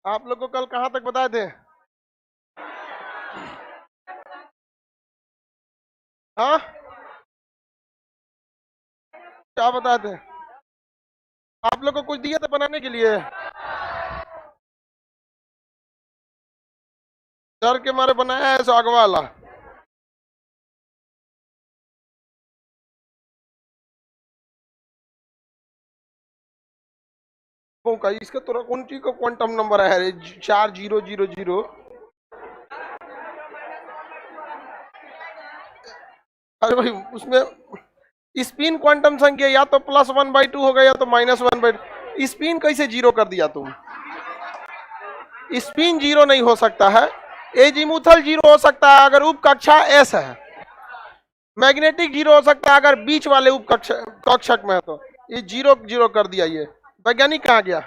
आप लोग को कल कहां तक बताए थे? हाँ, क्या बताए थे? आप लोग को कुछ दिया था बनाने के लिए? डर के मारे बनाया है साग वाला। का इसका तो कौन सी का क्वांटम नंबर है? 4000। अरे भाई उसमें स्पिन क्वांटम संख्या या तो +1/2 होगा या तो -1/2। स्पिन कैसे जीरो कर दिया तुम? स्पिन जीरो नहीं हो सकता है। एजीमुथल जीरो हो सकता है अगर उप कक्षा एस है। मैग्नेटिक जीरो हो सकता है अगर बीच वाले उप कक्षक में है। तो ये जीरो जीरो कर दिया। ये वैज्ञानिक कहाँ गया?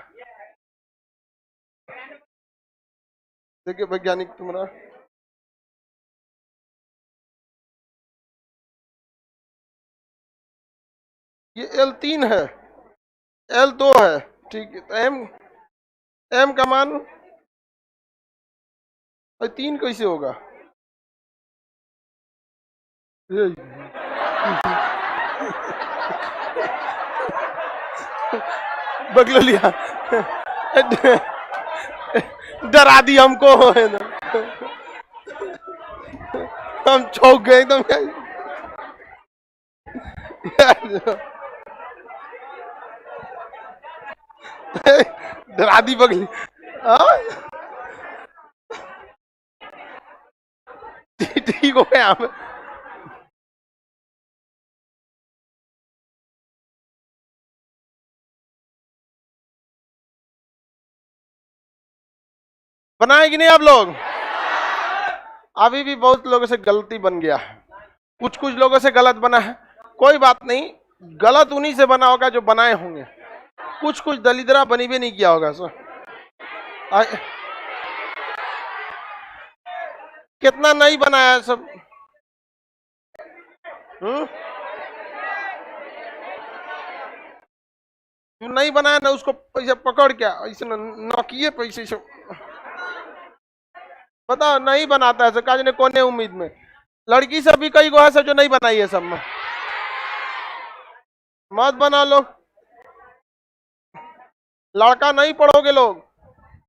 देखिए वैज्ञानिक तुम्हारा ये L3 है, L2 है। ठीक है, तो एम का मान 3 कैसे होगा? बगल लिया। डरा दी हमको, है ना? हम चौंक गए एकदम। डरा दी बगली। ठीक हो गया। बनाए कि नहीं आप लोग? अभी भी बहुत लोगों से गलती बन गया है, कुछ कुछ लोगों से गलत बना है। कोई बात नहीं, गलत उन्हीं से बना होगा जो बनाए होंगे। कुछ कुछ दलिद्रा बनी भी नहीं किया होगा। सो कितना नहीं बनाया है सब। नहीं बनाया ना, उसको पैसे पकड़ के ऐसे नौकिए पैसे से पता नहीं बनाता है। काज ने कोने उम्मीद में लड़की से भी कई गो है जो नहीं बनाई है। सब में मत बना लो। लड़का नहीं पढ़ोगे लोग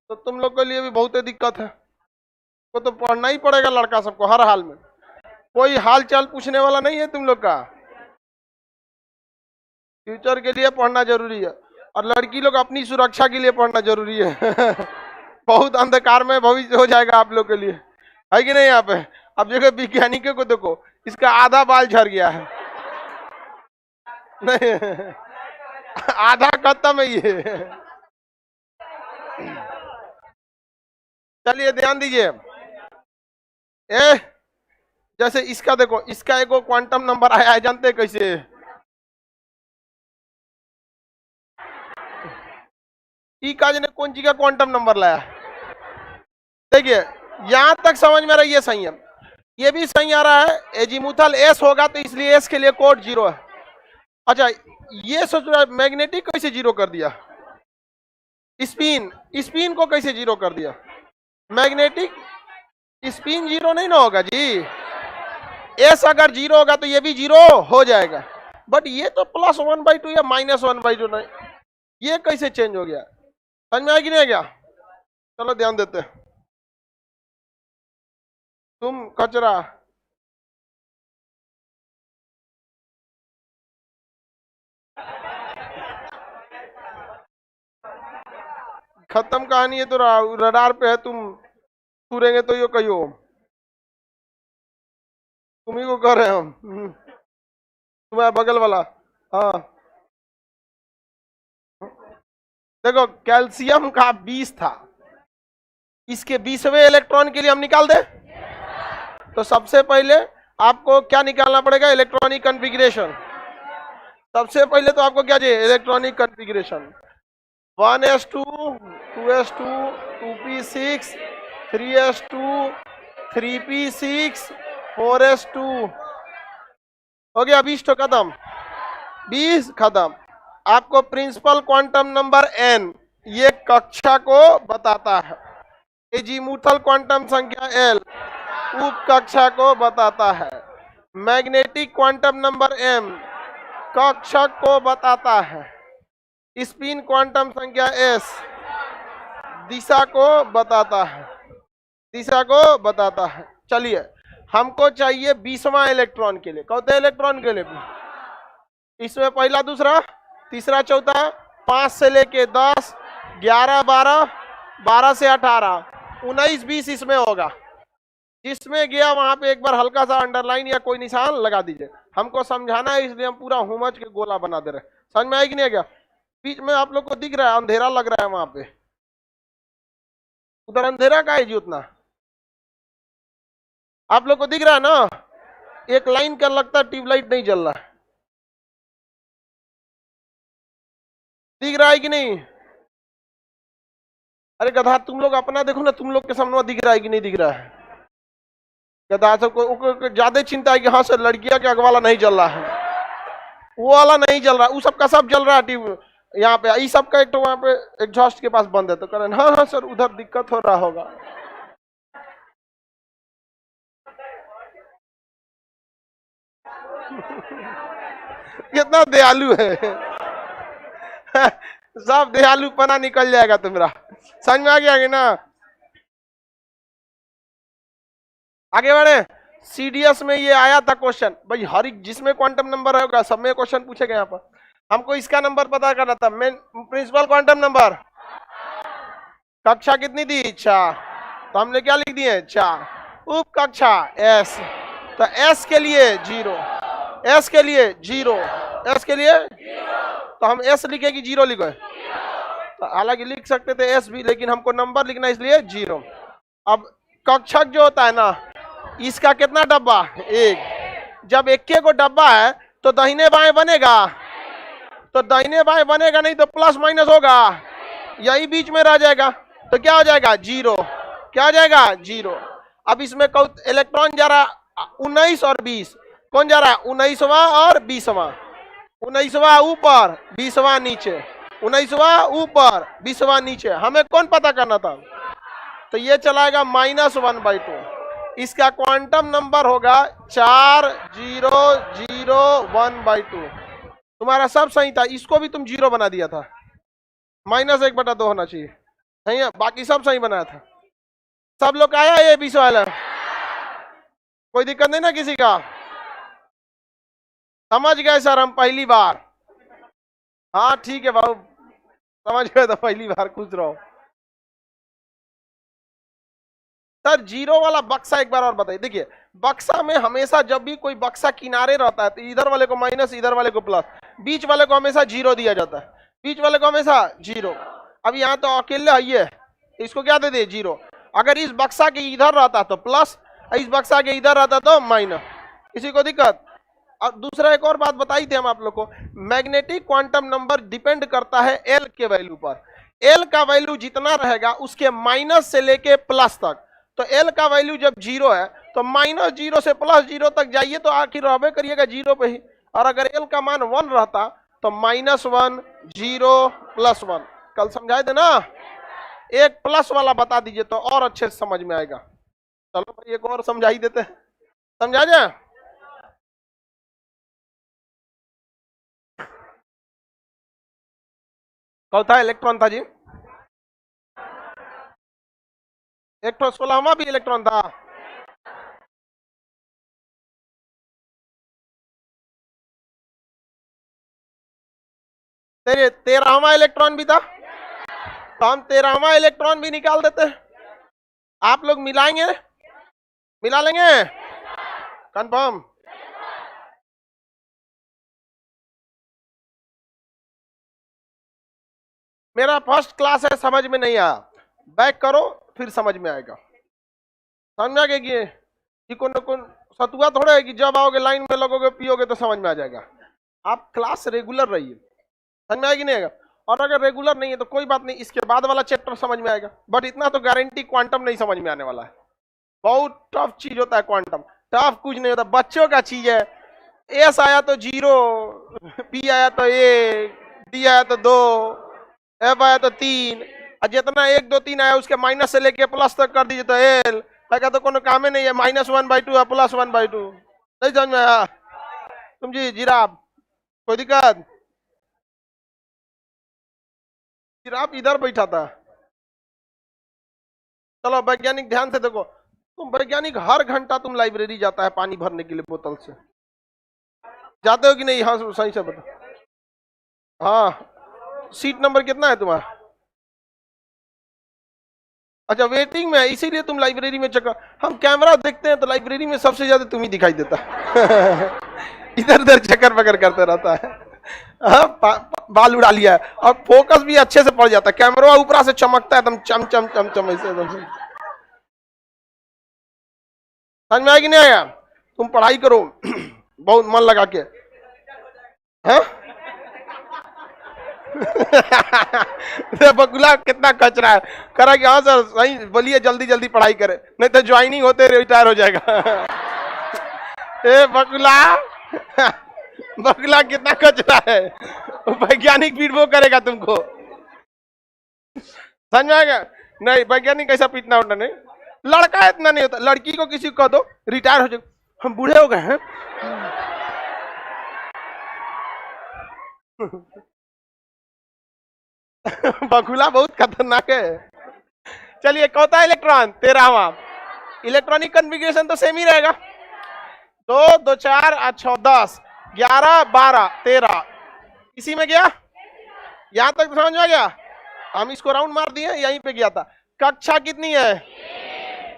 तो तुम लोग के लिए भी बहुत दिक्कत है। वो तो पढ़ना ही पड़ेगा लड़का सबको हर हाल में। कोई हाल चाल पूछने वाला नहीं है तुम लोग का। फ्यूचर के लिए पढ़ना जरूरी है और लड़की लोग अपनी सुरक्षा के लिए पढ़ना जरूरी है। बहुत अंधकार में भविष्य हो जाएगा आप लोग के लिए, है कि नहीं? यहाँ पे अब देखो वैज्ञानिकों को देखो, इसका आधा बाल झड़ गया है। नहीं, आधा खत्म है ये। चलिए ध्यान दीजिए। जैसे इसका देखो, इसका एक क्वांटम नंबर आया है, जानते हैं कैसे? काज ने कौन सी का क्वांटम नंबर लाया? देखिए यहां तक समझ में रही है सही है। ये भी सही आ रहा है। एजीमुथल एस होगा तो इसलिए एस के लिए कोड 0 है। अच्छा, ये सोच रहा है मैग्नेटिक कैसे 0 कर दिया? स्पिन को कैसे 0 कर दिया? मैग्नेटिक स्पिन 0 नहीं ना होगा जी। एस अगर 0 होगा तो ये भी 0 हो जाएगा। बट ये तो +1/2 या -1/2 नहीं, ये कैसे चेंज हो गया? समझ में आया कि नहीं गया? चलो ध्यान देते हैं। तुम कचरा खत्म कहानी है। तो रडार पे है, तुम तुरेंगे तो यो कहियो तुम्ही को कर रहे हैं हम। तुम्हारा बगल वाला। हाँ देखो, कैल्शियम का 20 था, इसके 20वें इलेक्ट्रॉन के लिए हम निकाल दे। तो सबसे पहले आपको क्या निकालना पड़ेगा? Electronic configuration. सबसे पहले तो आपको क्या चाहिए? Electronic configuration. 1s2 2s2 2p6 3s2 3p6 4s2 हो गया। 20 तो खत्म, 20 खत्म। आपको प्रिंसिपल क्वांटम नंबर n ये कक्षा को बताता है। एजीमुथल क्वांटम संख्या एल उप कक्षा को बताता है। मैग्नेटिक क्वांटम नंबर एम कक्षक को बताता है। स्पिन क्वांटम संख्या एस दिशा को बताता है, दिशा को बताता है। चलिए, हमको चाहिए 20वां इलेक्ट्रॉन के लिए। कौन इलेक्ट्रॉन के लिए? इसमें पहला, दूसरा, तीसरा, चौथा, 5 से लेके 10, 11, 12, 12 से 18, 19, 20 इसमें होगा। जिसमें गया वहां पे एक बार हल्का सा अंडरलाइन या कोई निशान लगा दीजिए। हमको समझाना है, इसलिए हम पूरा हुमच के गोला बना दे रहे हैं। समझ में आएगी नहीं? क्या बीच में आप लोग को दिख रहा है? अंधेरा लग रहा है वहां पे। उधर अंधेरा का है जी उतना? आप लोग को दिख रहा है ना? एक लाइन का लगता है ट्यूबलाइट नहीं जल रहा है। दिख रहा है कि नहीं? अरे गधा, तुम लोग अपना देखो ना, तुम लोग के सामने दिख रहा है कि नहीं दिख रहा है? गधा सबको ज्यादा चिंता है कि हाँ सर लड़कियां के अगवाला नहीं जल रहा है, वो वाला नहीं जल रहा, वो सबका सब जल रहा है ट्यूब यहाँ पे। इस सब का एक तो वहां पे एग्जॉस्ट के पास बंद है, तो करें हाँ हाँ सर उधर दिक्कत हो रहा होगा। कितना दयालु है सब दयालुपना निकल जाएगा तुम्हारा। समझ में आ गया कि ना? आगे बढ़े। सीडीएस में ये आया था क्वेश्चन भाई, हर एक जिसमें क्वांटम नंबर होगा सब में क्वेश्चन पूछेगा। यहाँ पर हमको इसका नंबर पता करना था। मेन प्रिंसिपल क्वांटम नंबर, कक्षा कितनी थी? 4, तो हमने क्या लिख दिए? 4। उप कक्षा एस, तो एस के लिए 0, एस के लिए 0, एस के लिए, तो हम एस लिखे कि 0 लिखे? तो हालांकि लिख सकते थे एस भी, लेकिन हमको नंबर लिखना इसलिए 0। अब कक्षक जो होता है ना, इसका कितना डब्बा? 1। जब 1 को डब्बा है तो दाहिने बाएं बनेगा, तो दाहिने बाएं बनेगा नहीं तो प्लस माइनस होगा, यही बीच में रह जाएगा, तो क्या हो जाएगा? 0। क्या हो जाएगा? 0। अब इसमें इलेक्ट्रॉन जा रहा 19 और 20, कौन जा रहा है? 19वां और 20वां। 19वां ऊपर, 20वां नीचे, 19वां ऊपर, 20वां नीचे। हमें कौन पता करना था? तो ये चलाएगा -1/2। इसका क्वांटम नंबर होगा 4001/2। तुम्हारा सब सही था, इसको भी तुम 0 बना दिया था। -1/2 होना चाहिए, सही है? बाकी सब सही बनाया था। सब लोग आया ये 20 वाला? कोई दिक्कत नहीं ना किसी का? समझ गए सर हम पहली बार? हाँ ठीक है बाबू, समझ गए तो पहली बार, खुश रहो। सर 0 वाला बक्सा एक बार और बताइए। देखिए बक्सा में हमेशा जब भी कोई बक्सा किनारे रहता है तो इधर वाले को माइनस, इधर वाले को प्लस, बीच वाले को हमेशा 0 दिया जाता है, बीच वाले को हमेशा 0। अब यहाँ तो अकेले है ये, इसको क्या दे दे? 0। अगर इस बक्सा के इधर रहता तो प्लस, इस बक्सा के इधर रहता तो माइनस। किसी को दिक्कत? अब दूसरा एक और बात बताई थी हम आप लोग को, मैग्नेटिक क्वांटम नंबर डिपेंड करता है एल के वैल्यू पर। एल का वैल्यू जितना रहेगा उसके माइनस से लेके प्लस तक, तो एल का वैल्यू जब 0 है तो -0 से +0 तक जाइए तो आखिर रहबे करिएगा 0 पे ही। और अगर एल का मान 1 रहता तो -1, 0, +1। कल समझाए थे ना? एक प्लस वाला बता दीजिए तो और अच्छे से समझ में आएगा। चलो भाई एक और समझा ही देते हैं, समझा जाए? कौन था इलेक्ट्रॉन था जी? एक तो 16वां भी इलेक्ट्रॉन था। तेरे 13वां इलेक्ट्रॉन भी था, तो हम 13वां इलेक्ट्रॉन भी निकाल देते हैं। आप लोग मिलाएंगे? मिला लेंगे? कंफर्म? मेरा फर्स्ट क्लास है, समझ में नहीं आया बैक करो फिर समझ में आएगा। समझ गए कि कौन सतुआ थोड़ा है कि जब आओगे लाइन में लगोगे पियोगे तो समझ में आ जाएगा। आप क्लास रेगुलर रहिए, समझ में आएगी नहीं आएगा? और अगर रेगुलर नहीं है तो कोई बात नहीं, इसके बाद वाला चैप्टर समझ में आएगा। बट इतना तो गारंटी क्वांटम नहीं समझ में आने वाला है। बहुत टफ चीज होता है क्वांटम, टफ कुछ नहीं होता, बच्चों का चीज है। एस आया तो 0, पी आया तो 1, डी आया तो 2, एफ आया तो 3, और जितना 1 2 3 आया उसके माइनस से लेके प्लस तक कर दीजिए तो एल। लगा तो कोनो काम ही नहीं है, -1/2 है +1/2। नहीं समझ में आया तुम जी जिराब? कोई दिक्कत? जिराब इधर बैठा था। चलो वैज्ञानिक ध्यान से देखो, तुम वैज्ञानिक हर घंटा तुम लाइब्रेरी जाता है पानी भरने के लिए बोतल से, जाते हो कि नहीं? हाँ सही से बताओ। हाँ, सीट नंबर कितना है तुम्हारा? अच्छा वेटिंग में है, इसीलिए तुम लाइब्रेरी में चक्कर। हम कैमरा देखते हैं तो लाइब्रेरी में सबसे ज्यादा तुम ही दिखाई देता इधर उधर चक्कर पकड़ करते रहता है। बाल उड़ा लिया है और फोकस भी अच्छे से पड़ जाता है, कैमरा ऊपर से चमकता है एकदम चम चम चम चम ऐसे एकदम। समझ में आया कि नहीं आया? तुम पढ़ाई करो बहुत मन लगा के। बकुला कितना कचरा है, करा कि हाँ सर सही बोलिए, जल्दी जल्दी पढ़ाई करे नहीं तो ज्वाइनिंग होते रिटायर हो जाएगा। ए बकुला बकुला कितना कचरा है, वैज्ञानिक भी वो करेगा तुमको। समझ में आएगा? नहीं वैज्ञानिक ऐसा पीटना उठना नहीं, लड़का इतना नहीं होता, लड़की को किसी को कह दो रिटायर हो जाए, हम बूढ़े हो गए हैं। बकुला बहुत खतरनाक है। चलिए कौता इलेक्ट्रॉन 13वां, इलेक्ट्रॉनिक कन्फिगरेशन तो सेम ही रहेगा, 2 2 4 8 6 10 11 12 13, इसी में गया। यहां तक समझ में आ गया? हम इसको राउंड मार दिए, यहीं पे गया था। कक्षा कितनी है?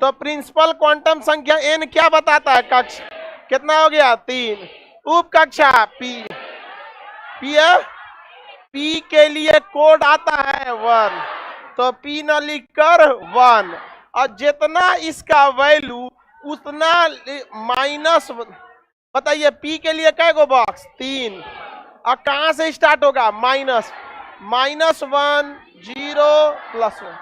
तो प्रिंसिपल क्वांटम संख्या n क्या बताता है? कक्षा कितना हो गया? 3। उप कक्षा p, p है, p के लिए कोड आता है 1, तो p न लिखकर 1, और जितना इसका वैल्यू उतना माइनस। बताइए p के लिए कै गो बॉक्स? 3, और कहां से स्टार्ट होगा? -1 0 +1,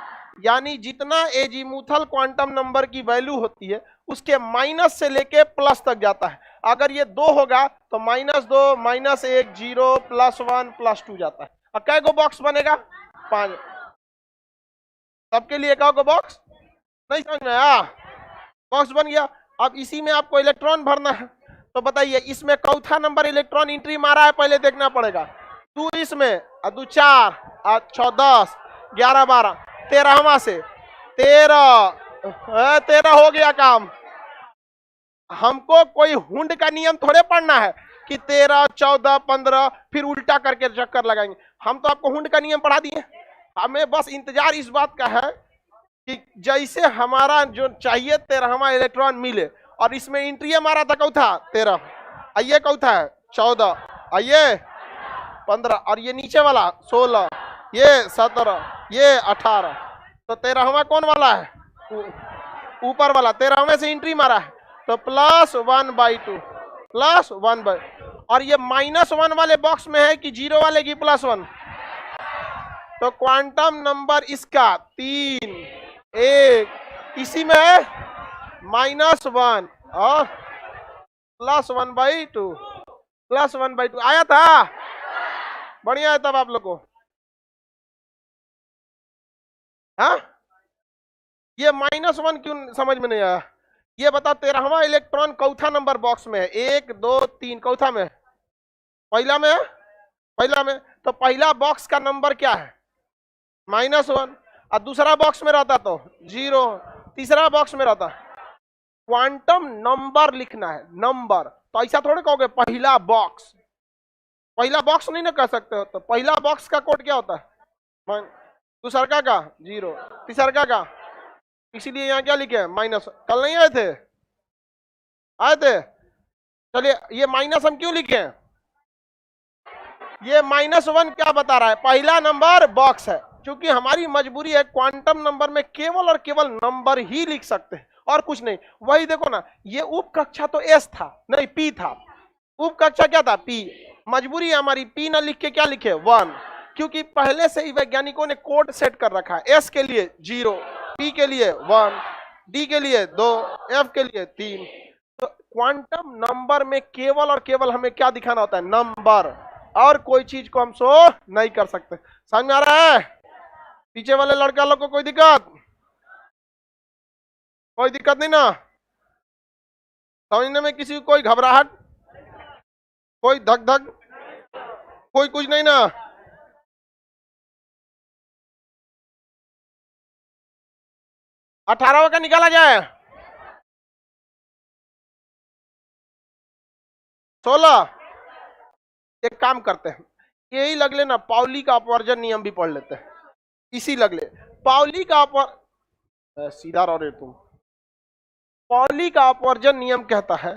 यानी जितना एजीमुथल क्वांटम नंबर की वैल्यू होती है उसके माइनस से लेके प्लस तक जाता है। अगर ये 2 होगा तो -2 -1 0 +1 +2 जाता है। अब कै गो बॉक्स बनेगा? 5। सबके लिए कै गो बॉक्स? नहीं समझ में आया? बॉक्स बन गया। अब इसी में आपको इलेक्ट्रॉन भरना है, तो बताइए इसमें चौथा नंबर इलेक्ट्रॉन एंट्री मारा है, पहले देखना पड़ेगा। 2 इसमें, 2 4 6 10 11 12, 13वां से 13 हो गया काम। हमको कोई हुंड का नियम थोड़े पढ़ना है कि 13 14 15 फिर उल्टा करके चक्कर लगाएंगे। हम तो आपको हुंड का नियम पढ़ा दिए, हमें बस इंतजार इस बात का है कि जैसे हमारा जो चाहिए 13वां इलेक्ट्रॉन मिले। और इसमें एंट्री हमारा था चौथा 13, आइए चौथा है 14, आइए 15, और ये नीचे वाला 16, ये 17, ये 18, तो 13वां कौन वाला है? ऊपर वाला 13वें से एंट्री मारा है, तो +1/2 +1/, और ये -1 वाले बॉक्स में है कि 0 वाले की +1, तो क्वांटम नंबर इसका 3 1, इसी में है -1 और +1/2 आया था। बढ़िया है तब आप लोग को। हाँ ये -1 क्यों समझ में नहीं आया? ये बता 13वां इलेक्ट्रॉन चौथा नंबर बॉक्स में है, 1 2 3, चौथा में, पहला में है, पहला में, तो पहला बॉक्स का नंबर क्या है? -1, और दूसरा बॉक्स में रहता तो 0, तीसरा बॉक्स में रहता। क्वांटम नंबर लिखना है, नंबर, तो ऐसा थोड़े कहोगे पहला बॉक्स। पहला बॉक्स नहीं ना कह सकते हो, तो पहला बॉक्स का कोड क्या होता है? दूसरा का 0, तीसरा का, इसीलिए यहाँ क्या लिखे? माइनस। कल नहीं आए थे? आए थे? चलिए ये माइनस हम क्यों लिखे? ये -1 क्या बता रहा है? पहला नंबर बॉक्स है, क्योंकि हमारी मजबूरी है क्वांटम नंबर में केवल और केवल नंबर ही लिख सकते हैं और कुछ नहीं। वही देखो ना, ये उप कक्षा तो एस था, नहीं पी था, उप कक्षा क्या था? पी। मजबूरी है हमारी, पी ना लिख के क्या लिखे? 1, क्योंकि पहले से ही वैज्ञानिकों ने कोड सेट कर रखा है, एस के लिए 0, पी के लिए 1, डी के लिए 2, एफ के लिए 3। तो क्वांटम नंबर में केवल और केवल हमें क्या दिखाना होता है? नंबर, और कोई चीज को हम शो नहीं कर सकते। समझ में आ रहा है? पीछे वाले लड़का लोग को कोई दिक्कत नहीं ना? समझने में किसी को कोई घबराहट, कोई धक धक, कोई कुछ नहीं ना? 18वां का निकाला जाए 16। एक काम करते हैं, यही लग ले ना, पाउली का अपवर्जन नियम भी पढ़ लेते हैं। इसी लग ले पाउली का सीधा रहो रे तुम। पाउली का अपवर्जन नियम कहता है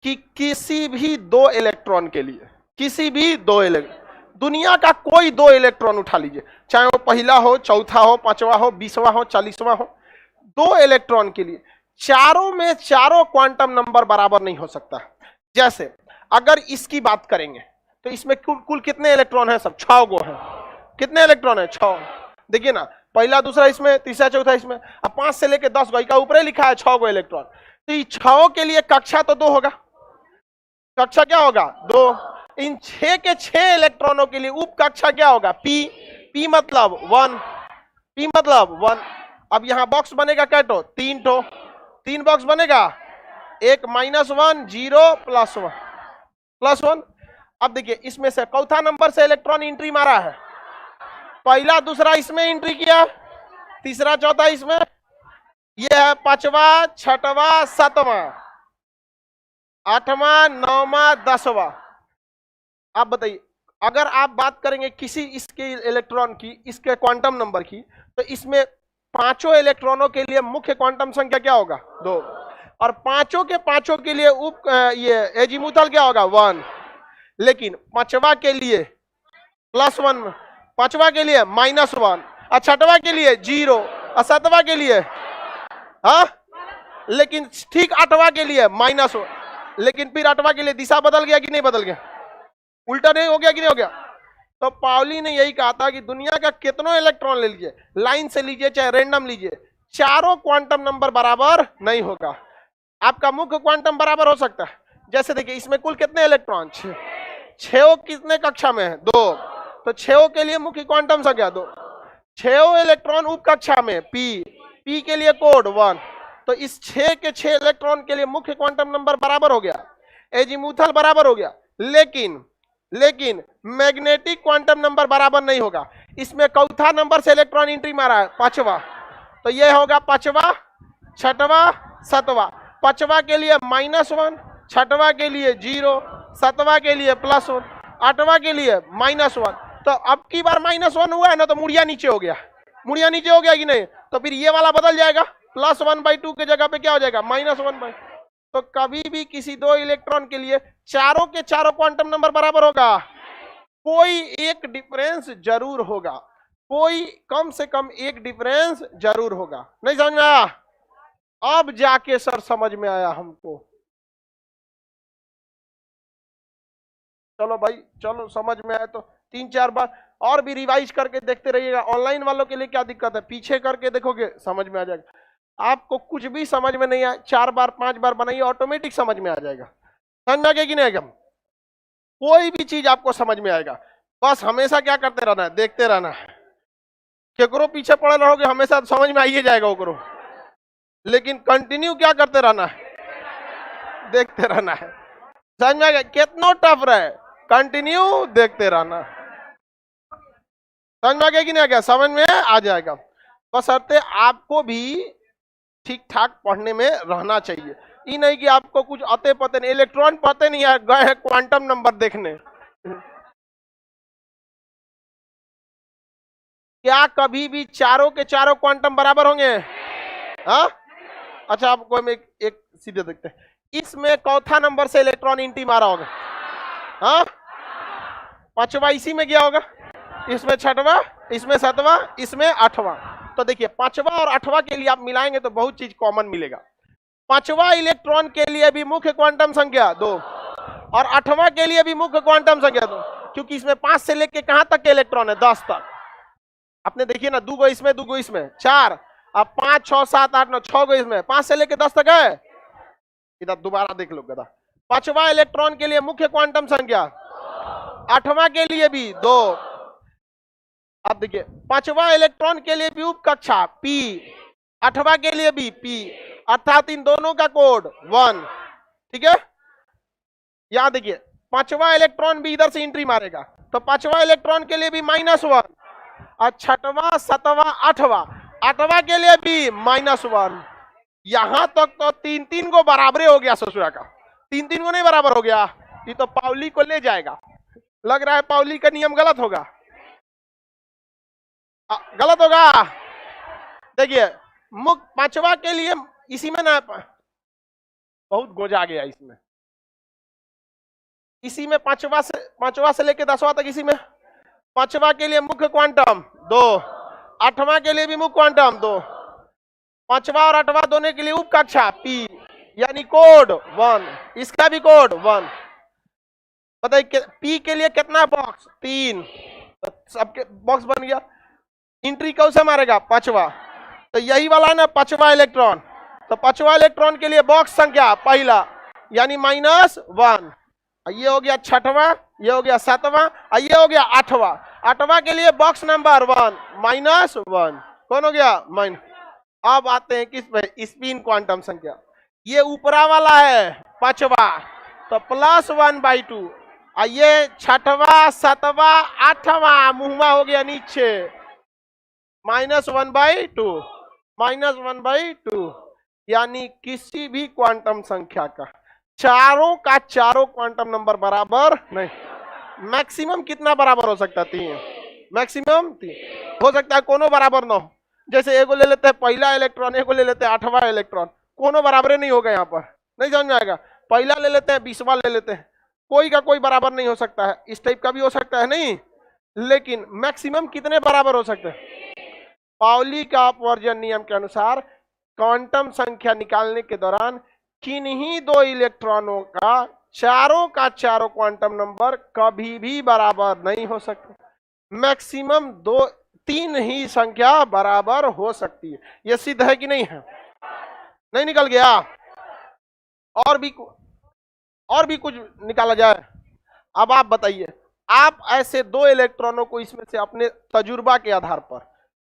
कि किसी भी दो इलेक्ट्रॉन के लिए, किसी भी दो इलेक्ट्रॉन, दुनिया का कोई दो इलेक्ट्रॉन उठा लीजिए, चाहे वो पहला हो, चौथा हो, पांचवा हो, 20वां हो, 40वां हो, दो इलेक्ट्रॉन के लिए चारों में चारों क्वांटम नंबर बराबर नहीं हो सकता। जैसे अगर इसकी बात करेंगे तो इसमें कुल कितने इलेक्ट्रॉन है? सब 6 गो है। कितने इलेक्ट्रॉन है? 6। देखिए ना, पहला दूसरा इसमें, तीसरा चौथा इसमें, अब 5 से लेके 10 गो, का ऊपर लिखा है 6 गो इलेक्ट्रॉन। तो ये 6 के लिए कक्षा तो 2 होगा, कक्षा क्या होगा? 2। इन 6 के 6 इलेक्ट्रॉनों के लिए उप कक्षा क्या होगा? पी। पी मतलब 1, पी मतलब 1। अब यहां बॉक्स बनेगा कैटो? 3 ठो, 3 बॉक्स बनेगा, एक -1, 0, +1। अब देखिए इसमें से चौथा नंबर से इलेक्ट्रॉन एंट्री मारा है, पहला दूसरा इसमें एंट्री किया, तीसरा चौथा इसमें, यह है 5वां, 6वां, 7वां, 8वां, 9वां, 10वां। आप बताइए, अगर आप बात करेंगे किसी इसके इलेक्ट्रॉन की, इसके क्वांटम नंबर की, तो इसमें पांचों इलेक्ट्रॉनों के लिए मुख्य क्वांटम संख्या क्या होगा? 2, और पांचों के लिए उप ये एजीमुथल क्या होगा? 1। लेकिन 5वां के लिए +1, 5वां के लिए -1, और 6वां के लिए 0, और 7वां के लिए लेकिन ठीक 8वां के लिए -1। लेकिन फिर 8वां के लिए दिशा बदल गया कि नहीं बदल गया? उल्टा नहीं हो गया कि नहीं हो गया? तो पाउली ने यही कहा था कि दुनिया का कितनों इलेक्ट्रॉन ले लीजिए, लाइन से लीजिए चाहे रैंडम लीजिए, चारों क्वांटम नंबर बराबर नहीं होगा। आपका मुख्य क्वांटम बराबर हो सकता है। जैसे देखिए इसमें कुल कितने इलेक्ट्रॉन? 6 कितने कक्षा में है? 2। तो 6 के लिए मुख्य क्वांटम संख्या 2, 6 इलेक्ट्रॉन उप कक्षा में, पी के लिए कोड 1। तो इस 6 के 6 इलेक्ट्रॉन के लिए मुख्य क्वांटम नंबर बराबर हो गया, एजीमुथल बराबर हो गया। लेकिन मैग्नेटिक क्वांटम नंबर बराबर नहीं होगा। इसमें चौथा नंबर से इलेक्ट्रॉन एंट्री मारा है, 5वां, तो यह होगा 5वां, 6वां, 7वां। 5वां के लिए -1, 6वां के लिए 0, 7वां के लिए +1, 8वां के लिए -1। तो अब की बार -1 हुआ है ना, तो मुड़िया नीचे हो गया, मुड़िया नीचे हो गया कि नहीं? तो फिर ये वाला बदल जाएगा, +1/2 के जगह पे क्या हो जाएगा? -1/2। तो कभी भी किसी दो इलेक्ट्रॉन के लिए चारों के चारों क्वांटम नंबर बराबर होगा? कोई एक डिफरेंस जरूर होगा, कोई कम से कम एक डिफरेंस जरूर होगा। नहीं समझ में आया? अब जाके सर समझ में आया हमको। चलो भाई, चलो समझ में आया तो 3-4 बार और भी रिवाइज करके देखते रहिएगा। ऑनलाइन वालों के लिए क्या दिक्कत है, पीछे करके देखोगे समझ में आ जाएगा। आपको कुछ भी समझ में नहीं आए, 4 बार 5 बार बनाइए, ऑटोमेटिक समझ में आ जाएगा। समझ में आ गया कि नहीं आएगा? कोई भी चीज आपको समझ में आएगा। बस हमेशा क्या करते रहना है? देखते रहना है। केकरो पीछे पड़े रहोगे हमेशा तो समझ में आइए जाएगा ओकरो, लेकिन कंटिन्यू क्या करते रहना है? देखते रहना है। समझ में आ गया? कितना टफ रहे, कंटिन्यू देखते रहना। समझ में आ गया कि नहीं आ गया? समझ में आ जाएगा। बशर्ते आपको भी ठीक ठाक पढ़ने में रहना चाहिए। ये नहीं कि आपको कुछ आते पते नहीं, इलेक्ट्रॉन पते नहीं है, गए हैं क्वांटम नंबर देखने। क्या कभी भी चारों के चारों क्वांटम बराबर होंगे? हाँ? अच्छा, आपको हम एक सीधे देखते हैं। इसमें चौथा नंबर से इलेक्ट्रॉन एंट्री मारा होगा, हाँ? 5वां इसी में गया होगा, इसमें 6वां, इसमें 7वां, इसमें 8वां। तो देखिए 5वां और 8वां के लिए आप मिलाएंगे तो बहुत चीज कॉमन मिलेगा। 5वां इलेक्ट्रॉन के लिए भी मुख्य क्वांटम संख्या 2, और 8वां के लिए भी मुख्य क्वांटम संख्या 2, क्योंकि इसमें 5 से लेके कहां तक के इलेक्ट्रॉन है? 10 तक। आपने देखिए ना, 2 गो इसमें, 2 गो इसमें, 4, अब 5, 6, 7, 8, 9, 6 गो इसमें, 5 से लेके 10 तक है। इधर दोबारा देख लो गदा। 5वां इलेक्ट्रॉन के लिए मुख्य क्वांटम संख्या, 8वां के लिए भी 2, अब देखिए 5वां इलेक्ट्रॉन के लिए भी उप कक्षा p, 8वां के लिए भी p, अर्थात इन दोनों का कोड 1। ठीक है, यहां देखिए 5वां इलेक्ट्रॉन भी इधर से एंट्री मारेगा, तो 5वां इलेक्ट्रॉन के लिए भी -1, और 6वां 7वां 8वां के लिए भी -1। यहां तक तो 3 को बराबर हो गया ससुरा का। 3 को नहीं बराबर हो गया, ये तो पाउली को ले जाएगा। लग रहा है पाउली का नियम गलत होगा, गलत होगा। देखिए मुक्त 5वां के लिए इसी में ना बहुत गोजा गया इसमें, इसी में 5वां से लेके 10वां तक इसी में। 5वां के लिए मुख्य क्वांटम 2, 8वां के लिए भी मुख्य क्वांटम 2, 5वां और 8वां दोनों के लिए उप कक्षा p, यानी कोड 1, इसका भी कोड 1। बताइए p के लिए कितना बॉक्स 3, तो सबके बॉक्स बन गया। एंट्री कौन सा मारेगा 5वां, तो यही वाला ना 5वां इलेक्ट्रॉन, तो 5वां इलेक्ट्रॉन के लिए बॉक्स संख्या पहला यानी -1, ये हो गया 6वां, ये हो गया 7वां, ये हो गया 8वां। 8वां के लिए बॉक्स नंबर 1 -1, कौन हो गया माइन। अब आते हैं किस पे, स्पिन क्वांटम संख्या। ये ऊपरा वाला है 5वां, तो +1/2, ये 6वां 7वां 8वां मुहमा हो गया नीचे -1/2, -1/2, यानी किसी भी क्वांटम संख्या का चारों क्वांटम नंबर बराबर नहीं। मैक्सिमम कितना बराबर हो सकता है 3, मैक्सिमम 3 हो सकता है, कोनो बराबर ना हो। जैसे एगो ले लेते हैं पहला इलेक्ट्रॉन, एगो ले लेते हैं 8वां इलेक्ट्रॉन, कोनो बराबर नहीं होगा यहाँ पर, नहीं समझ में आएगा। पहला ले लेते हैं 20वां ले लेते हैं, कोई का कोई बराबर नहीं हो सकता है। इस टाइप का भी हो सकता है नहीं, लेकिन मैक्सिमम कितने बराबर हो सकते हैं। पाउली का अपवर्जन नियम के अनुसार क्वांटम संख्या निकालने के दौरान किन्हीं 2 इलेक्ट्रॉनों का चारों क्वांटम नंबर कभी भी बराबर नहीं हो सकते। मैक्सिमम 3 ही संख्या बराबर हो सकती है। यह सिद्ध है कि नहीं है, नहीं निकल गया। और भी कुछ निकाला जाए। अब आप बताइए, आप ऐसे 2 इलेक्ट्रॉनों को इसमें से अपने तजुर्बा के आधार पर,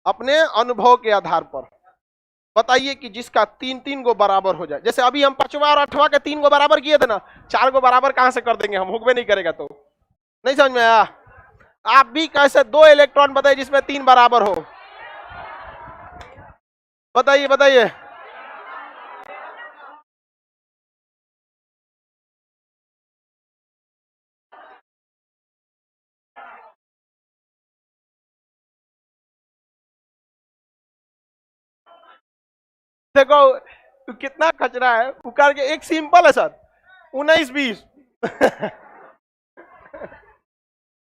अपने अनुभव के आधार पर बताइए कि जिसका 3 को बराबर हो जाए। जैसे अभी हम 5वां और 8वां के 3 को बराबर किए थे ना, 4 को बराबर कहां से कर देंगे हम, हुक्म नहीं करेगा तो। नहीं समझ में आया। आप भी कैसे 2 इलेक्ट्रॉन बताइए जिसमें 3 बराबर हो, बताइए बताइए। देखो तो कितना कचरा है, पुकार के एक सिंपल है सर 19-20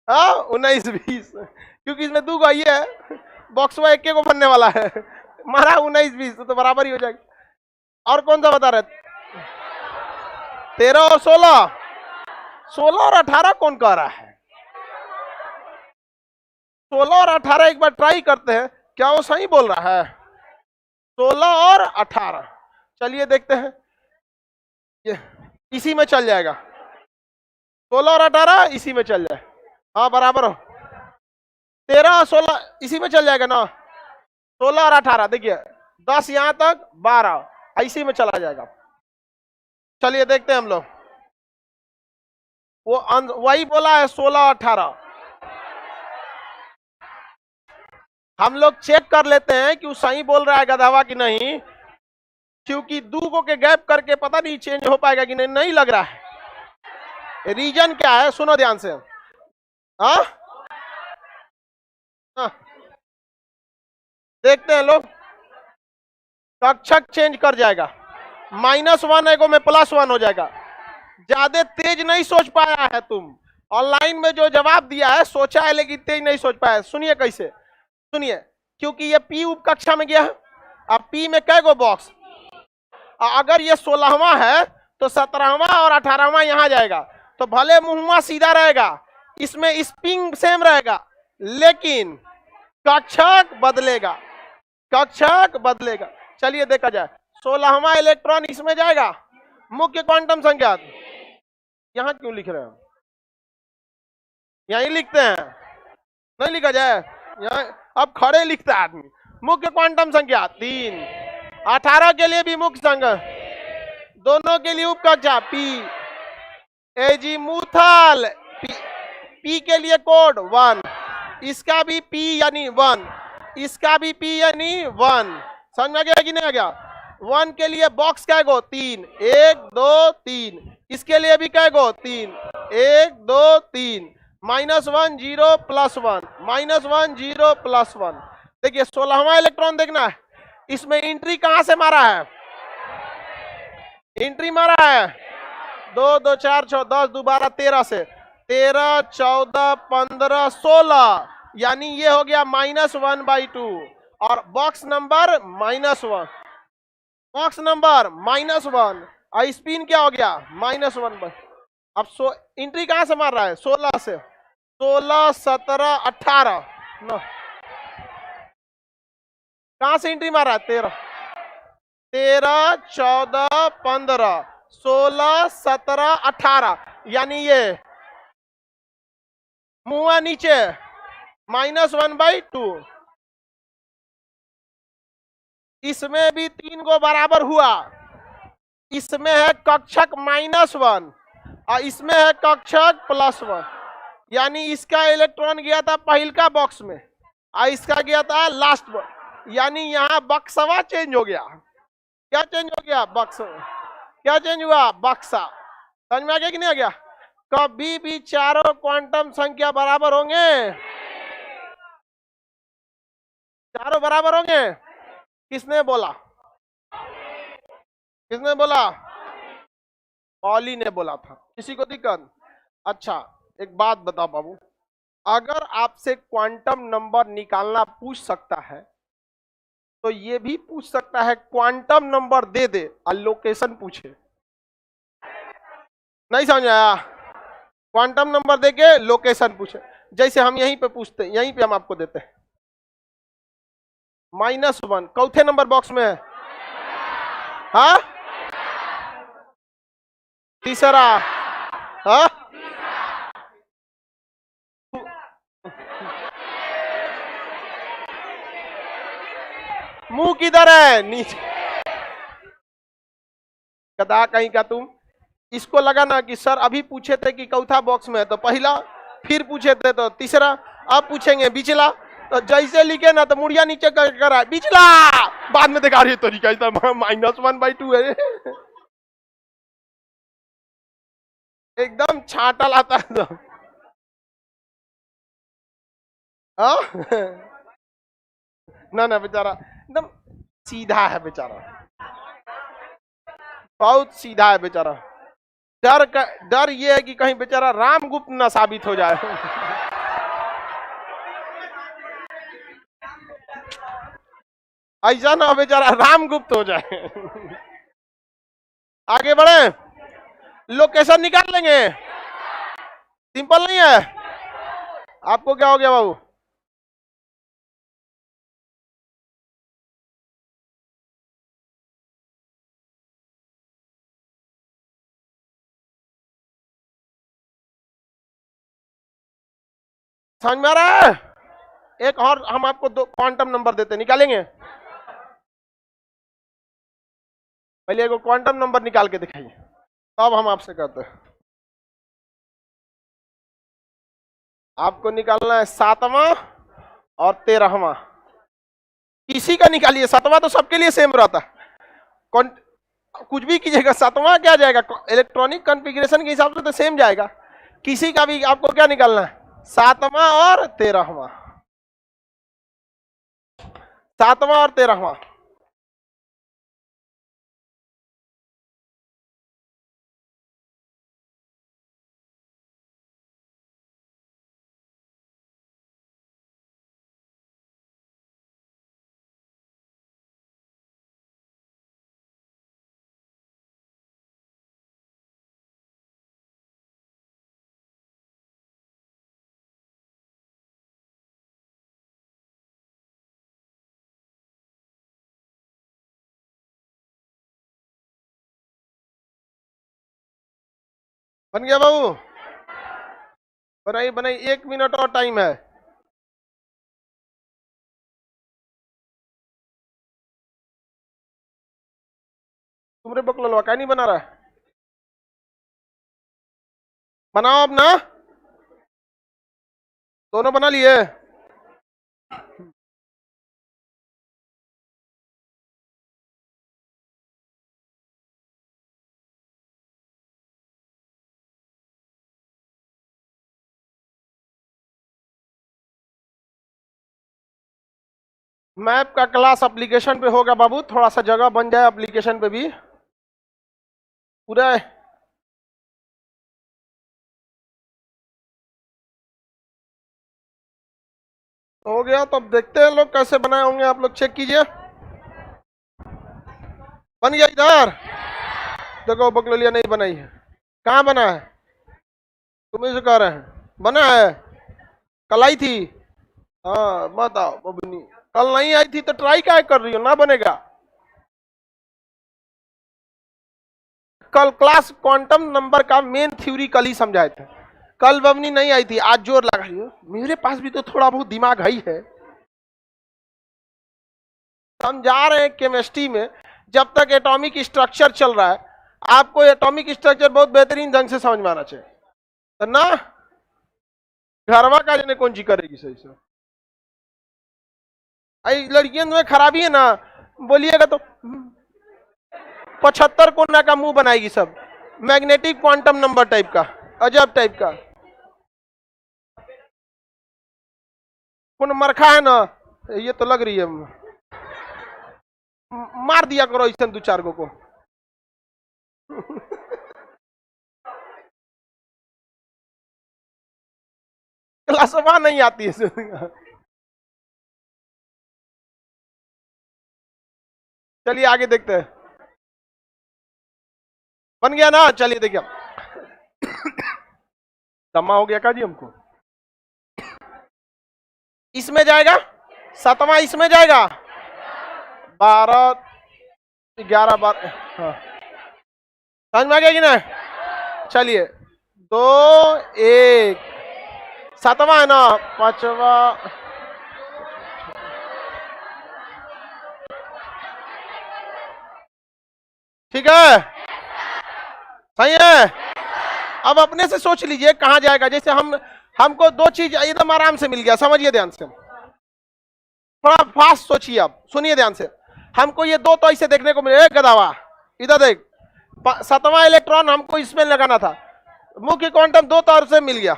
हाँ 19-20, क्योंकि इसमें 2 को ये है, बॉक्स में 1 को बनने वाला है, मारा 19-20 तो बराबर ही हो जाएगा। और कौन सा बता रहे, 13 और 16, 16 और 18 कौन कह रहा है। 16 और 18 एक बार ट्राई करते हैं, क्या वो सही बोल रहा है। 16 और 18 चलिए देखते हैं, ये इसी में चल जाएगा। 16 और 18 इसी में चल जाए, हाँ बराबर हो। 13 और 16 इसी में चल जाएगा ना। 16 और 18 देखिए 10 यहां तक 12 इसी में चला जाएगा। चलिए देखते हैं हम लोग, वो वही बोला है 16 और 18। हम लोग चेक कर लेते हैं कि वो सही बोल रहा है गधावा कि नहीं, क्योंकि 2 को के गैप करके पता नहीं चेंज हो पाएगा कि नहीं, नहीं लग रहा है। रीजन क्या है सुनो ध्यान से, हाँ देखते हैं लोग। कक्षक चेंज कर जाएगा, -1 है को में +1 हो जाएगा। ज्यादा तेज नहीं सोच पाया है तुम, ऑनलाइन में जो जवाब दिया है सोचा है लेकिन तेज नहीं सोच पाया। सुनिए कैसे, सुनिए, क्योंकि ये P उप कक्षा में गया है। अब P में कै गो बॉक्स, अगर ये 16वां है तो 17वां और 18वां यहां जाएगा, तो भले मुहमा सीधा रहेगा, इसमें स्पिन सेम रहेगा, लेकिन कक्षक बदलेगा, कक्षक बदलेगा। चलिए देखा जाए, 16वां इलेक्ट्रॉन इसमें जाएगा, मुख्य क्वांटम संख्या यहां क्यों लिख रहे हैं, यहीं लिखते हैं, नहीं लिखा जाए। यहाँ अब खड़े लिखता है आदमी। मुख्य क्वांटम संख्या 3, 18 के लिए भी मुख्य संख्या, दोनों के लिए उपकक्षा पी, एजीमुथल पी के लिए कोड 1, इसका भी पी यानी 1, इसका भी पी यानी 1। समझ में आ गया कि नहीं आ गया? 1 के लिए बॉक्स क्या गो 3, 1 2 3, इसके लिए भी क्या गो 3, 1 2 3, -1 0 +1, -1 0 +1। देखिए 16वां इलेक्ट्रॉन देखना है, इसमें एंट्री कहां से मारा है? एंट्री मारा है 2 2 4 6 10 दोबारा 13 से, 13 14 15 16, यानी ये हो गया -1/2। और बॉक्स नंबर -1, बॉक्स नंबर -1, और स्पिन क्या हो गया -1। अब एंट्री कहां से मार रहा है? 16 से, 16 17 18 9, कहां से एंट्री मार रहा है? 13 13 14 15 16 17 18, यानी ये मुआ नीचे -1/2। इसमें भी 3 को बराबर हुआ, इसमें है कक्षक -1 और इसमें है कक्षक +1, यानी इसका इलेक्ट्रॉन गया था पहिलका बॉक्स में और इसका गया था लास्ट बॉक्स, यानी यहाँ बक्सवा चेंज हो गया। क्या चेंज हो गया? बक्स। क्या चेंज हुआ? बक्सा। समझ में आ गया कि नहीं आ गया? कभी भी चारों क्वांटम संख्या बराबर होंगे, चारों बराबर होंगे। किसने बोला? किसने बोला? पॉली ने बोला था। किसी को दिक्कत? अच्छा एक बात बताओ बाबू, अगर आपसे क्वांटम नंबर निकालना पूछ सकता है तो ये भी पूछ सकता है क्वांटम नंबर दे दे और लोकेशन पूछे। नहीं समझ आया? क्वांटम नंबर देके लोकेशन पूछे, जैसे हम यहीं पे पूछते हैं, यहीं पे हम आपको देते हैं -1 चौथे नंबर बॉक्स में है, हाँ तीसरा, हाँ मुंह किधर है? नीचे। गधा कहीं का तुम। इसको लगा ना कि सर अभी पूछे थे कि चौथा बॉक्स में है तो पहला, फिर पूछे थे तो तीसरा, अब पूछेंगे बिचला, तो जैसे लिखे ना तो मुड़िया नीचे कर बिचला, बाद में दिखा रही तो -1/2 है। एकदम छाटा लाता है तो ना बेचारा एकदम सीधा है बेचारा, बहुत सीधा है बेचारा। डर ये है कि कहीं बेचारा रामगुप्त ना साबित हो जाए। ऐसा ना बेचारा रामगुप्त हो जाए। आगे बढ़े, लोकेशन निकाल लेंगे। सिंपल नहीं है? आपको क्या हो गया बाबू? समझ में आ रहा है? एक और हम आपको 2 क्वांटम नंबर देते, निकालेंगे? पहले एक क्वांटम नंबर निकाल के दिखाइए, तब हम आपसे कहते हैं। आपको निकालना है 7वां और 13वां। किसी का निकालिए, 7वां तो सबके लिए सेम रहता है, कुछ भी कीजिएगा 7वां क्या जाएगा? इलेक्ट्रॉनिक कॉन्फ़िगरेशन के हिसाब से तो सेम जाएगा। किसी का भी आपको क्या निकालना है? 7वां और 13वां, 7वां और 13वां। बन गया बाबू? बनाइए बनाइए, 1 मिनट और टाइम है। तुमरे बकलोलवा क्या नहीं बना रहा है? बनाओ अब ना, दोनों बना लिए। मैप का क्लास एप्लीकेशन पे होगा बाबू, थोड़ा सा जगह बन जाए एप्लीकेशन पे भी पूरा। हो गया तो अब देखते हैं लोग कैसे बनाए होंगे, आप लोग चेक कीजिए। बन गया इधर, देखो बकलोलिया नहीं बनाई है। कहाँ बना है? तुम ही से कह रहे हैं बना है। कल आई थी? हाँ बताओ बबनी, कल नहीं आई थी तो ट्राई क्या कर रही हो, ना बनेगा। कल क्लास क्वांटम नंबर का मेन थ्योरी कल ही समझाए थे, कल बबनी नहीं आई थी, आज जोर लगा रही हो। मेरे पास भी तो थोड़ा बहुत दिमाग है ही है। हम जा रहे हैं केमिस्ट्री में, जब तक एटॉमिक स्ट्रक्चर चल रहा है आपको एटॉमिक स्ट्रक्चर बहुत बेहतरीन ढंग से समझ में आना चाहिए, तो ना घरवा का जने कौन ची करेगी सही से। आई लड़कियों में खराबी है ना, बोलिएगा तो 75 कोना का मुंह बनाएगी सब, मैग्नेटिक क्वांटम नंबर टाइप का, अजब टाइप का। कौन मरखा है ना, ये तो लग रही है। मार दिया करो ऐसा दो चार को क्लासवा नहीं आती है। चलिए आगे देखते हैं। बन गया ना, चलिए देखिए। दमा हो गया का जी हमको, इसमें जाएगा 7वां, इसमें जाएगा 12 11 12। हाँ समझ में आ गया कि ना? चलिए 2 1 7वां है ना, 5वां। ठीक है, सही है। अब अपने से सोच लीजिए कहां जाएगा। जैसे हमको दो चीज एकदम आराम से मिल गया, समझिए ध्यान से, थोड़ा फास्ट सोचिए। अब सुनिए ध्यान से, हमको ये दो तो ऐसे देखने को मिले। एक गदावा इधर देख, 7वां इलेक्ट्रॉन हमको इसमें लगाना था, मुख्य क्वांटम दो तौर से मिल गया।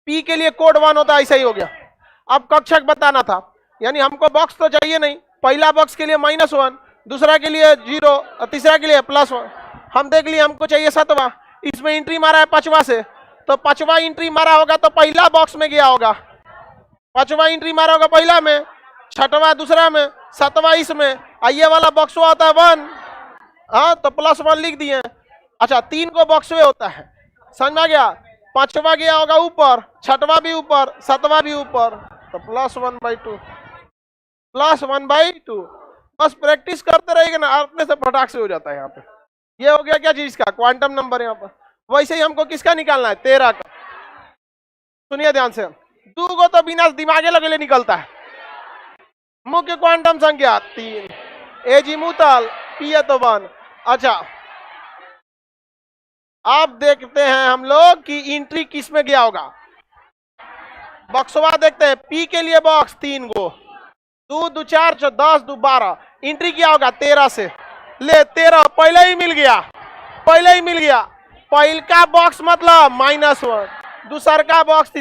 पी के लिए कोड 1 होता है, ऐसा ही हो गया। अब कक्षक बताना था, यानी हमको बॉक्स तो चाहिए नहीं। पहला बॉक्स के लिए -1, दूसरा के लिए 0, तीसरा के लिए +1। हम देख लिए हमको चाहिए 7वां, इसमें एंट्री मारा है 5वां से, तो 5वां एंट्री मारा होगा तो पहला बॉक्स में गया होगा। 5वां एंट्री मारा होगा पहला में, 6वां दूसरा में, 7वां इसमें। ये वाला बॉक्स होता है 1, हाँ तो +1 लिख दिए। अच्छा 3 को बॉक्स में होता है, समझ में आ गया। 5वां गया होगा ऊपर, 6वां भी ऊपर, 7वां भी ऊपर, तो +1/2, +1/2। बस प्रैक्टिस करते रहेगा ना, अपने से फटाक से हो जाता है। यहाँ पे ये हो गया क्या चीज का क्वांटम नंबर। यहाँ पर वैसे ही हमको किसका निकालना है, 13 का। सुनिए ध्यान से, 2 को तो बिना दिमागे लगे निकलता है। मुख्य क्वांटम संख्या 3, एजीमुथल पी है तो 1। अच्छा अब देखते हैं हम लोग कि एंट्री किस में गया होगा। बॉक्सवा देखते हैं, पी के लिए बॉक्स 3 गो, 2 2 4 10 2 12, एंट्री किया होगा 13 से। ले 13 पहले ही मिल गया, पहले ही मिल गया। पहल का बॉक्स मतलब -1, दूसर का बॉक्स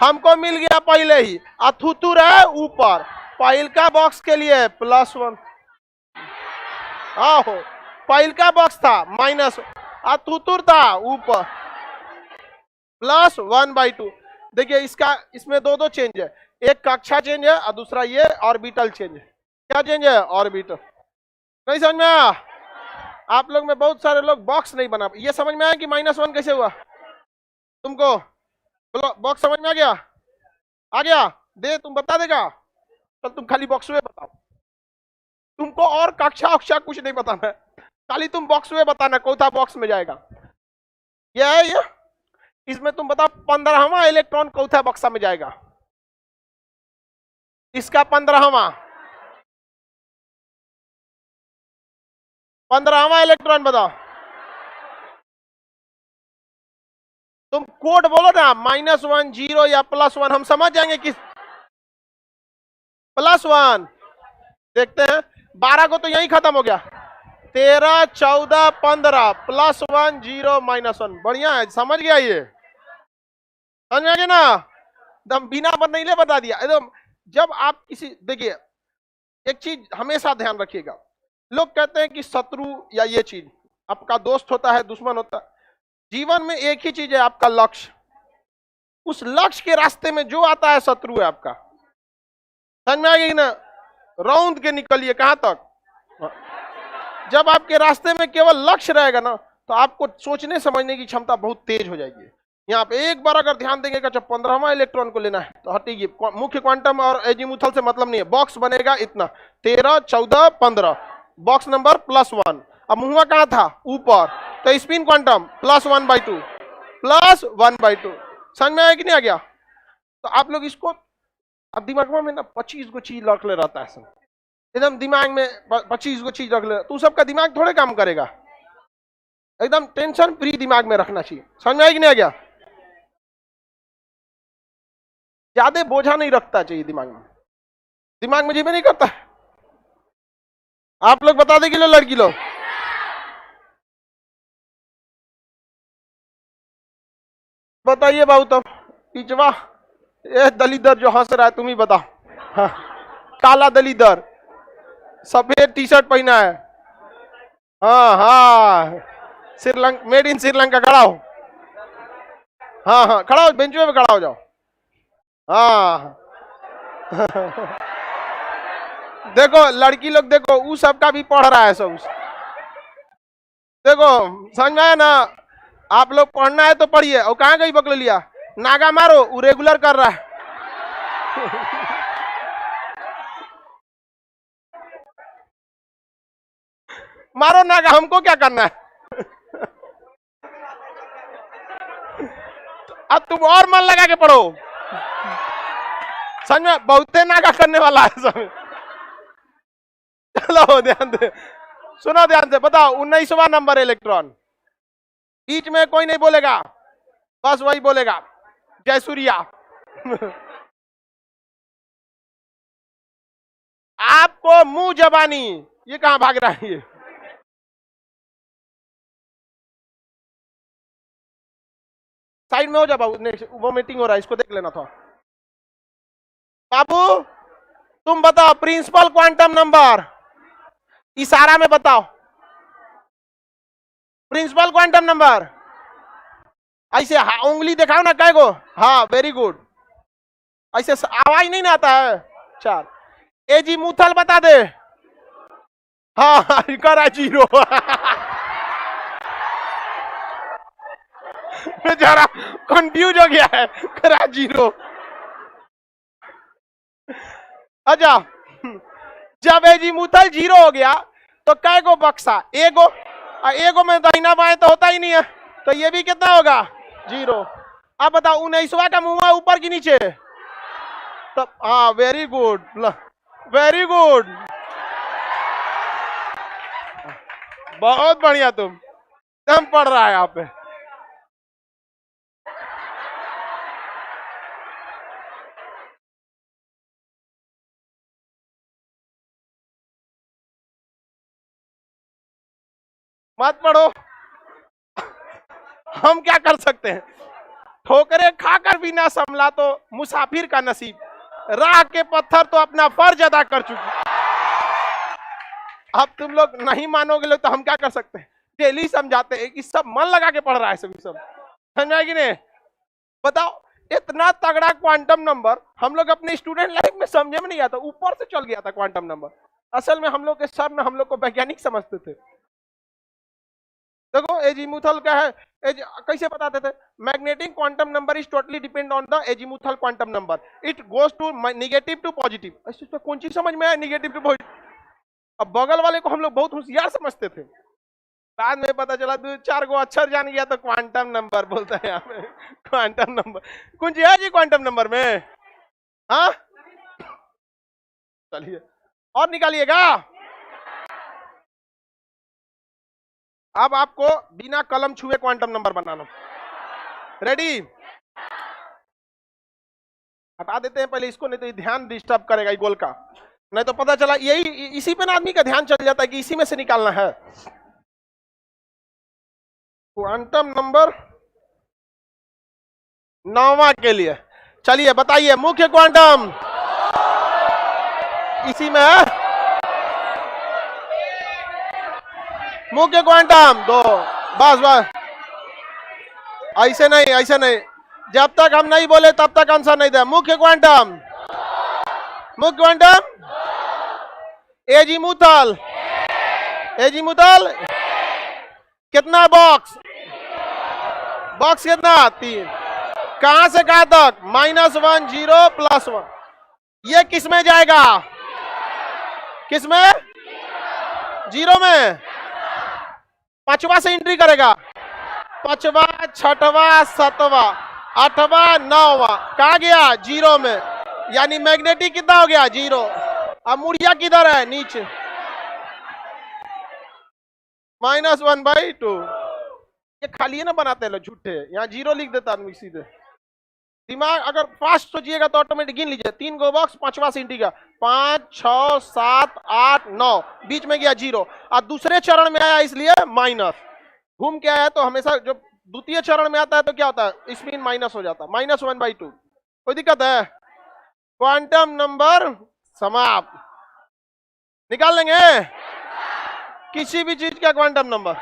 हमको मिल गया पहले ही। अथुतुर है ऊपर, पहल का बॉक्स के लिए +1। आहो पहल का बॉक्स था -1, अथुतुर था ऊपर +1/2। देखिए इसका, इसमें दो चेंज है, एक कक्षा चेंज है और दूसरा ये ऑर्बिटल चेंज है। क्या चेंज है? ऑर्बिटल। नहीं समझ में आया? आप लोग में बहुत सारे लोग बॉक्स नहीं बना, ये समझ में आया कि -1 कैसे हुआ तुमको? बॉक्स समझ में आ गया? आ गया? दे तुम बता देगा, तो तुम खाली बॉक्स में बताओ, तुमको और कक्षा अक्षा कुछ नहीं बताना है, खाली तुम बॉक्स में बताना कौन बॉक्स में जाएगा। ये है ये, इसमें तुम बताओ 15वां इलेक्ट्रॉन कौथा बक्सा में जाएगा। इसका 15वां 15वां इलेक्ट्रॉन बताओ। तुम कोड बोलो ना, -1 0 या +1, हम समझ जाएंगे कि +1। देखते हैं, 12 को तो यही खत्म हो गया। 13 14 15 +1 0 -1। बढ़िया है, समझ गया ये, समझ में आ गया ना। एकदम बिना नहीं ले बता दिया एकदम। जब आप किसी, देखिए एक चीज हमेशा ध्यान रखिएगा, लोग कहते हैं कि शत्रु या ये चीज आपका दोस्त होता है, दुश्मन होता है। जीवन में एक ही चीज है, आपका लक्ष्य। उस लक्ष्य के रास्ते में जो आता है शत्रु है आपका। समझ में आ गई ना। रौंद के निकलिए कहां तक। जब आपके रास्ते में केवल लक्ष्य रहेगा ना, तो आपको सोचने समझने की क्षमता बहुत तेज हो जाएगी। यहाँ पे एक बार अगर ध्यान देंगे, जब 15वां इलेक्ट्रॉन को लेना है तो हटिए, मुख्य क्वांटम और एजीमुथल से मतलब नहीं है। बॉक्स बनेगा इतना, 13 14 15, बॉक्स नंबर +1। अब मुहुआ कहां था, ऊपर, तो स्पिन क्वांटम +1/2 +1/2। समझ में आया कि नहीं आ गया। तो आप लोग इसको, अब दिमाग में ना 25 गो चीज रख ले रहता है सब, एकदम दिमाग में 25 गो चीज रख ले, तो सबका दिमाग थोड़े काम करेगा। एकदम टेंशन फ्री दिमाग में रखना चाहिए। समझ में आया कि नहीं आ गया। ज्यादा बोझा नहीं रखता चाहिए दिमाग में, दिमाग में जी में नहीं करता। आप लोग बता देंगे लड़की लोग। बताइए बाबू, तब पिछवा ये दलीदर जो हंस रहा है, तुम ही बताओ। हाँ, काला दलीदर, सफेद टी शर्ट पहना है। हाँ हाँ, श्रीलंका, मेड इन श्रीलंका, खड़ा हो। हाँ हाँ, खड़ा हो, बेंच पे खड़ा हो जाओ। हाँ देखो लड़की लोग, देखो वो सबका भी पढ़ रहा है सब। देखो समझ में आया ना। आप लोग पढ़ना है तो पढ़िए। और कहाँ गई बकलोलिया, नागा मारो, वो रेगुलर कर रहा है। मारो नागा, हमको क्या करना है। अब तुम और मन लगा के पढ़ो। समझ में, बहुते नागा करने वाला है सब। चलो ध्यान दे, सुनो ध्यान से, बताओ 19वां नंबर इलेक्ट्रॉन। बीच में कोई नहीं बोलेगा, बस वही बोलेगा, जयसूर्या। आपको मुंह जबानी, ये कहां भाग रहा है ये। साइड में हो जा बाबू, वो मीटिंग हो रहा है, इसको देख लेना था। बाबू तुम बताओ प्रिंसिपल क्वांटम नंबर, इशारा में बताओ प्रिंसिपल क्वांटम नंबर। ऐसे उंगली दिखाओ ना, कह गो। हाँ वेरी गुड, ऐसे आवाज नहीं ना आता है। 4। एजीमुथल बता दे। हाँ करा 0। बेचारा कंफ्यूज हो गया है, करा 0। अच्छा, जब एजीमुथल 0 हो गया तो कै गो बक्सा, एगो। एगो में दाहिना बाएं तो होता ही नहीं है, तो ये भी कितना होगा, 0। अब बताओ 19वां का मुंह ऊपर की नीचे, तो हाँ वेरी गुड, वेरी गुड, बहुत बढ़िया, तुम एकदम पढ़ रहा है यहाँ पे। मत पढ़ो, हम क्या कर सकते हैं। ठोकरे खाकर भी ना संभला तो मुसाफिर का नसीब, राह के पत्थर तो अपना फर्ज अदा कर चुके। अब तुम लोग नहीं मानोगे लोग, तो हम क्या कर सकते हैं। डेली समझाते हैं कि सब मन लगा के पढ़ रहा है सभी, सब समझाएगी नहीं। बताओ इतना तगड़ा क्वांटम नंबर हम लोग अपने स्टूडेंट लाइफ में समझे में नहीं आता, ऊपर से चल गया था क्वांटम नंबर। असल में हम लोग के सर ने हम लोग को वैज्ञानिक समझते थे। देखो एजीमुथल क्या है, कैसे बताते थे, magnetic quantum number is totally depend on the azimuthal quantum number, it goes to negative to positive. ऐसे कौन चीज समझ में आया, नेगेटिव टू पॉजिटिव। अब बगल वाले को हम लोग बहुत होशियार समझते थे, बाद में पता चला 2-4 गो अक्षर जान गया तो क्वांटम नंबर बोलता है यहाँ पे। क्वांटम नंबर कुछ है जी क्वांटम नंबर में। हाँ चलिए और निकालिएगा। अब आपको बिना कलम छुए क्वांटम नंबर बनाना। रेडी? हटा देते हैं पहले इसको, नहीं तो ये ध्यान डिस्टर्ब करेगा ये गोल का। नहीं तो पता चला यही इसी पे ना आदमी का ध्यान चल जाता है कि इसी में से निकालना है। क्वांटम नंबर 9वां के लिए चलिए बताइए, मुख्य क्वांटम इसी में है। मुख्य क्वांटम 2, बस बस, ऐसे नहीं, ऐसे नहीं, जब तक हम नहीं बोले तब तक आंसर नहीं दे। मुख्य क्वांटम, मुख्य क्वांटम एजीमुथल, एजीमुथल कितना बॉक्स, बॉक्स कितना 3, कहां से कहां तक -1 0 +1, ये किस में जाएगा, किस में, 0 में, 5वां से एंट्री करेगा, 5वां 6वां 7वां 8वां 9वां कहा गया 0 में, यानी मैग्नेटिक कितना हो गया 0। अब मुड़िया किधर है, नीचे, -1/2। ये खाली है ना बनाते हैं लोग झूठे, यहाँ 0 लिख देता आदमी सीधे। दिमाग अगर फास्ट सोचिएगा तो ऑटोमेटिक गिन लीजिए, 3 गो बॉक्स, 5वां से एंट्री का, 5 6 7 8 9, बीच में गया 0, और दूसरे चरण में आया इसलिए माइनस, घूम के आया तो हमेशा जो द्वितीय चरण में आता है तो क्या होता है, स्पिन माइनस हो जाता है, -1/2। कोई दिक्कत है? क्वांटम नंबर समाप्त। निकाल लेंगे किसी भी चीज का क्वांटम नंबर।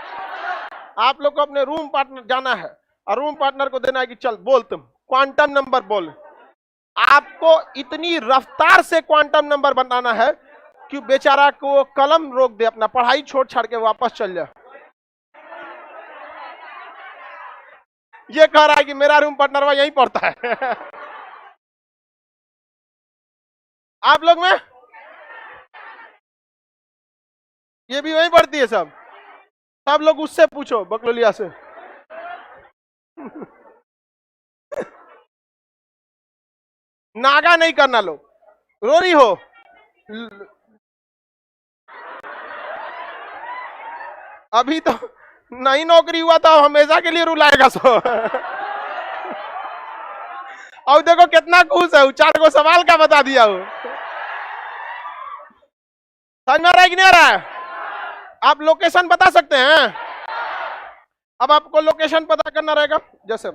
आप लोग को अपने रूम पार्टनर जाना है और रूम पार्टनर को देना है कि चल बोल तुम क्वांटम नंबर बोल। आपको इतनी रफ्तार से क्वांटम नंबर बनाना है कि बेचारा को कलम रोक दे, अपना पढ़ाई छोड़ छाड़ के वापस चल जाए। ये कह रहा है कि मेरा रूम पार्टनर वह यहीं पढ़ता है। आप लोग में ये भी वहीं पढ़ती है सब, सब लोग उससे पूछो बकलोलिया से। नागा नहीं करना, लोग रो रही हो, अभी तो नई नौकरी हुआ था, हमेशा के लिए रुलाएगा सो। और देखो कितना खुश है, 4 को सवाल का बता दिया हो। समझ में आ रहा है कि नहीं आ रहा है? आप लोकेशन बता सकते हैं। अब आपको लोकेशन पता करना रहेगा, जैसे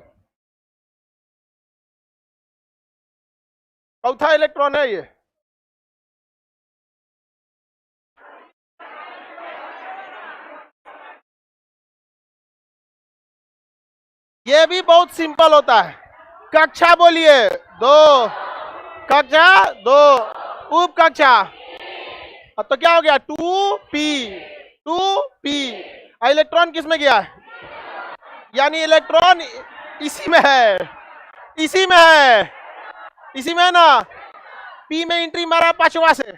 चौथा इलेक्ट्रॉन है ये भी बहुत सिंपल होता है। कक्षा बोलिए 2, कक्षा 2, उप कक्षा, अब तो क्या हो गया 2p, 2p। इलेक्ट्रॉन किस में गया है, यानी इलेक्ट्रॉन इसी में है, इसी में है, इसी में है ना। p में एंट्री मारा 5वां से,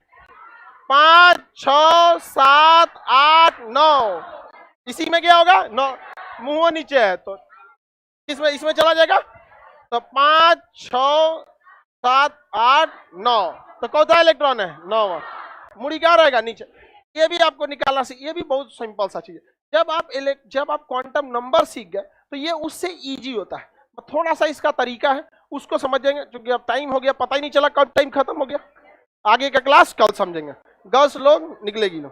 5 6 7 8 9, इसी में क्या होगा 9, मुंह नीचे है तो इसमें चला जाएगा, तो 5 6 7 8 9, तो कौन सा इलेक्ट्रॉन है 9वां, मुड़ी क्या रहेगा नीचे। ये भी आपको निकालना सीख, ये भी बहुत सिंपल सा चीज है। जब आप क्वांटम नंबर सीख गए तो ये उससे इजी होता है। थोड़ा सा इसका तरीका है, उसको समझेंगे, क्योंकि अब टाइम हो गया, पता ही नहीं चला कब टाइम खत्म हो गया। आगे का क्लास कल समझेंगे। गर्ल्स लोग निकलेगी लोग।